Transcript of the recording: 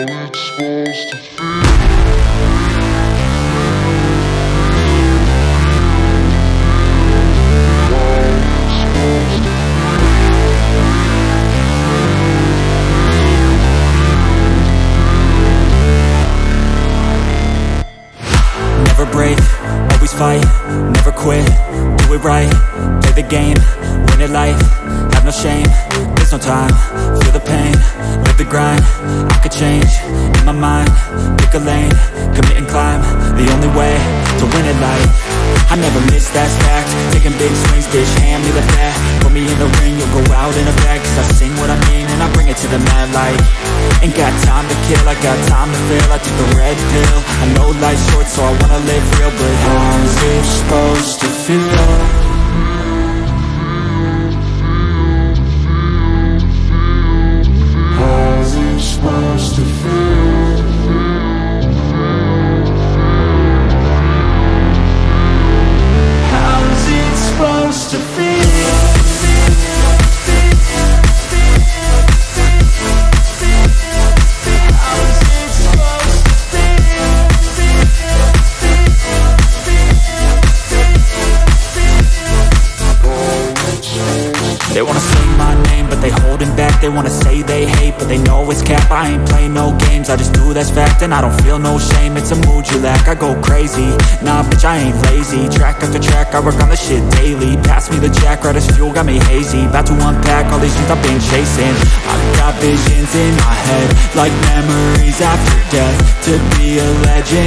it's supposed to feel. Never break, always fight, never quit, do it right, play the game, win it life, have no shame, there's no time, feel the pain, live the grind, I could change, in my mind, pick a lane, commit and climb, the only way to win it life. I never miss, that's fact, taking big swings, bitch, hand me the bat, put me in the ring, you'll go out in a bag, cause I sing what I mean and I bring it to the mad light. Ain't got time to kill, I got time to feel, I took the red pill, I know life's short so I wanna live real, but how's it supposed to feel? How's it supposed to feel? How's it supposed to feel? They wanna say my name, but they holding back. They wanna say they hate, but they know it's cap. I ain't play no games, I just do, that's fact. And I don't feel no shame, it's a mood you lack. I go crazy, nah bitch I ain't lazy. Track after track, I work on this shit daily. Pass me the jack, right as fuel, got me hazy. About to unpack all these things I've been chasing. I've got visions in my head, like memories after death. To be a legend